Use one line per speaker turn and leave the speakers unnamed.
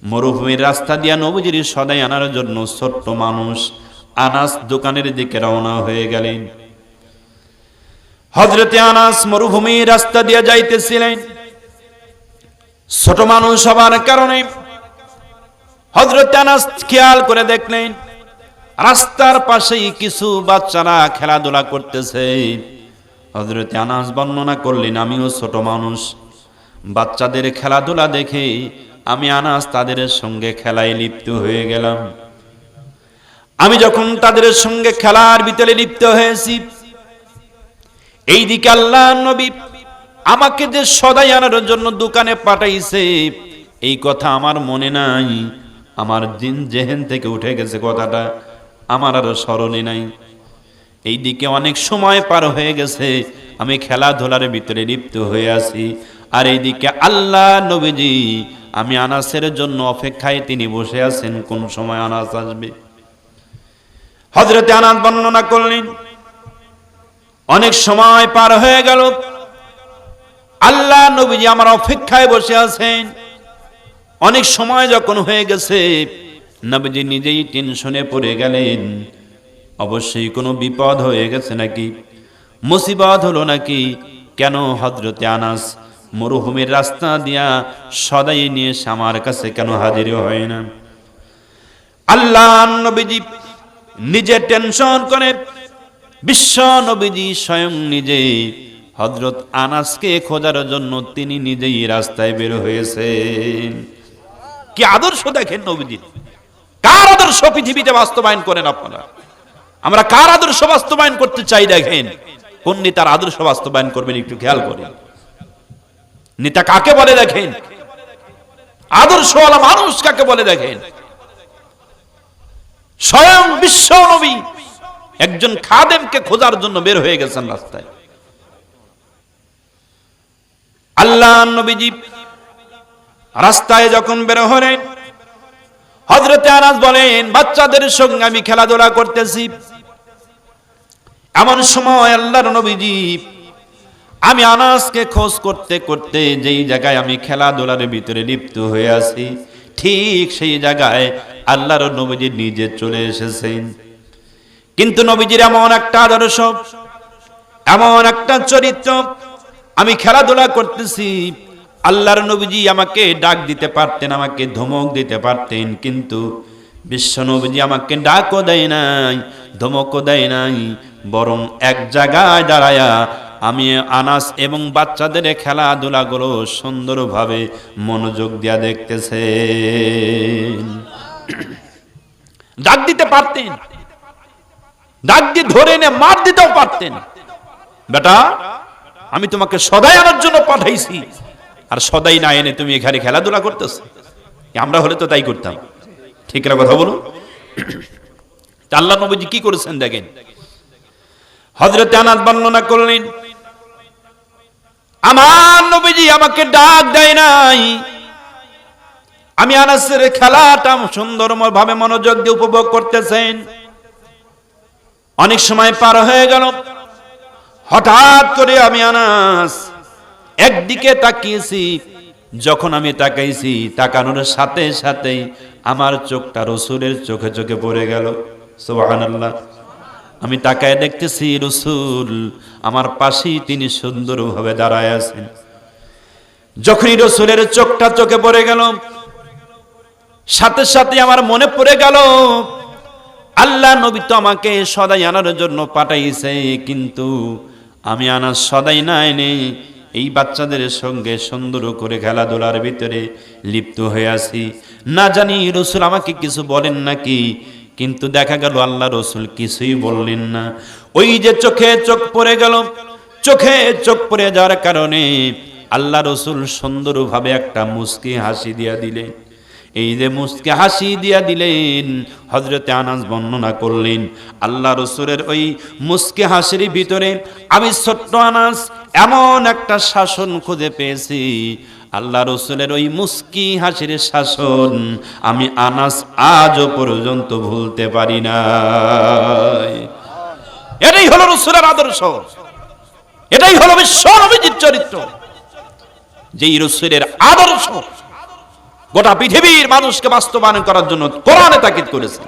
মরুভূমির রাস্তা দিয়া নবীজির সদাই আনার জন্য ছোট্ট মানুষ আনাস দোকানের দিকে রওনা হয়ে গেলেন। হযরতে আনাস মরুভূমির রাস্তা দিয়া যাইতেছিলেন। ছোট মানুষ হবার কারণে হযরতে আনাস খেয়াল করে দেখলেন রাস্তার পাশেই কিছু বাচ্চারা খেলাধুলা করতেছে। হযরতে আনাস বর্ণনা করলেন, আমিও ছোট মানুষ, বাচ্চাদের খেলাধুলা দেখে আমি আনাস তাদের সঙ্গে খেলায় লিপ্ত হয়ে গেলাম। আমি যখন তাদের সঙ্গে খেলার ভিতরে লিপ্ত হয়েছি, এইদিকে আল্লাহর নবী আমাকে যে সদাই আনার জন্য দোকানে পাঠাইছে এই কথা আমার মনে নাই, আমার দিন জেহেন থেকে উঠে গেছে, কথাটা আমার আর স্মরণে নাই। এইদিকে অনেক সময় পার হয়ে গেছে, আমি খেলাধুলার ভিতরে লিপ্ত হয়ে আছি, আর এইদিকে আল্লাহ নবীজি আমি আনাসের জন্য অপেক্ষায় তিনি বসে আছেন, কোন সময় আনাস আসবে। হযরতে আনাস বর্ণনা করলেন, অনেক সময় পার হয়ে গেল, আল্লাহ নবীজি আমার অপেক্ষায় বসে আছেন। অনেক সময় যখন হয়ে গেছে, নবীজি নিজেই টেনশনে পড়ে গেলেন, অবশ্যই কোনো বিপদ হয়ে গেছে নাকি, মুসিবত হলো নাকি, কেন হযরতে আনাস মরুভূমির রাস্তা দিয়া সদাই নিয়ে আমার কাছে কেন হাজির হয় না। আল্লাহ নবীজি নিজে টেনশন করে বিশ্ব নবীজি স্বয়ং নিজে হযরত আনাসকে খোঁজার জন্য তিনি নিজেই রাস্তায় বের হয়েছেন। কি আদর্শ দেখেন নবীজি, কার আদর্শ পৃথিবীতে বাস্তবায়ন করেন আপনারা? আমরা কার আদর্শ বাস্তবায়ন করতে চাই দেখেন, কোন নেতার আদর্শ বাস্তবায়ন করবেন একটু খেয়াল করেন। নেতা কাকে বলে দেখেন, আদর্শওয়ালা মানুষ কাকে বলে দেখেন। স্বয়ং বিশ্ব নবী একজন খাদেমকে খোঁজার জন্য বের হয়ে গেছেন রাস্তায়। আল্লাহ নবীজি রাস্তায় যখন বের হলেন, হযরতে আনাস বলেন, বাচ্চাদের সঙ্গে আমি খেলাধুলা করতেছি, এমন সময় আল্লাহর নবীজি আমি আনাসকে খোঁজ করতে করতে যেই জায়গায় আমি খেলাধুলার ভিতরে লিপ্ত হয়ে আছি, ঠিক সেই জায়গায় আল্লাহর নবীজি নিজে চলে এসেছেন। কিন্তু নবীজির এমন একটা আদর্শ, এমন একটা চরিত্র, আমি খেলাধুলা করতেছি, আল্লাহর নবীজি আমাকে ডাক দিতে পারতেন, আমাকে ধমক দিতে পারতেন, কিন্তু বিশ্ব নবীজি আমাকে ডাকও দেয় নাই, ধমকও দেয় নাই, বরং এক জায়গায় দাঁড়ায়া আমি আনাস এবং বাচ্চাদের খেলাধুলাগুলো সুন্দরভাবে মনোযোগ দিয়া দেখতেছে। ডাক দিতে পারতেন, ডাক দিয়ে ধরে এনে মার দিতেও পারতেন, বেটা আমি তোমাকে সদাই আনার জন্য পাঠাইছি, আর সদাই না এনে তুমি এখানে খেলাধুলা করতেছ। আমরা হলে তো তাই করতাম, ঠিক না কথা বলুন? আল্লাহ নবীজি কি করেছেন দেখেন। হযরতে আনাস বর্ণনা করলেন, আমার নবীজি আমাকে ডাক দেয় নাই, আমি আনাসের খেলাটা সুন্দরভাবে মনোযোগ দিয়ে উপভোগ করতেছেন। অনেক সময় পার হয়ে গেল, হঠাৎ করে আমি আনাস একদিকে তাকিয়েছি, যখন আমি তাকাইছি তাকানোর সাথে সাথেই আমার চোখটা রাসূলের চোখে চোখে পড়ে গেল। সুবহানাল্লাহ। আমি তাকায় দেখতেছি রাসূল আমার পাশেই তিনি সুন্দরভাবে দাঁড়ায় আছেন। যখনই রাসূলের চোখটা চোখে পড়ে গেল, সাথে সাথে আমার মনে পড়ে গেল আল্লাহ নবী তো আমাকে সদাই আনার জন্য পাঠাইছে, কিন্তু আমি আনাস সদাই না এনে এই বাচ্চাদের সঙ্গে সুন্দর করে খেলাধুলার ভিতরে লিপ্ত হয়ে আছি। না জানি রাসূল আমাকে কিছু বলেন নাকি, কিন্তু দেখা গেল আল্লাহ রাসূল কিছুই বললেন না। ওই যে চোখে চোখ পড়ে গেল, চোখে চোখ পড়ে যাওয়ার কারণে আল্লাহ রাসূল সুন্দরভাবে একটা মুস্কি হাসি দিয়া দিলেন। এই যে মুস্কি হাসি দিয়া দিলেন, হযরতে আনাস বর্ণনা করলেন, আল্লাহ রাসূলের ওই মুস্কি হাসির ভিতরে আমি ছোট্ট আনাস এমন একটা শাসন খুঁজে পেয়েছি, আল্লাহ রাসূলের ওই মুস্কি হাসির শাসন আমি আনাস আজও পর্যন্ত ভুলতে পারি না। এটাই হলো রাসূলের আদর্শ, এটাই হলো বিশ্ব নবীজির চরিত্র। যেই রাসূলের আদর্শ গোটা পৃথিবীর মানুষকে বাস্তবায়ন করার জন্য কোরআনে তাকিদ করেছেন।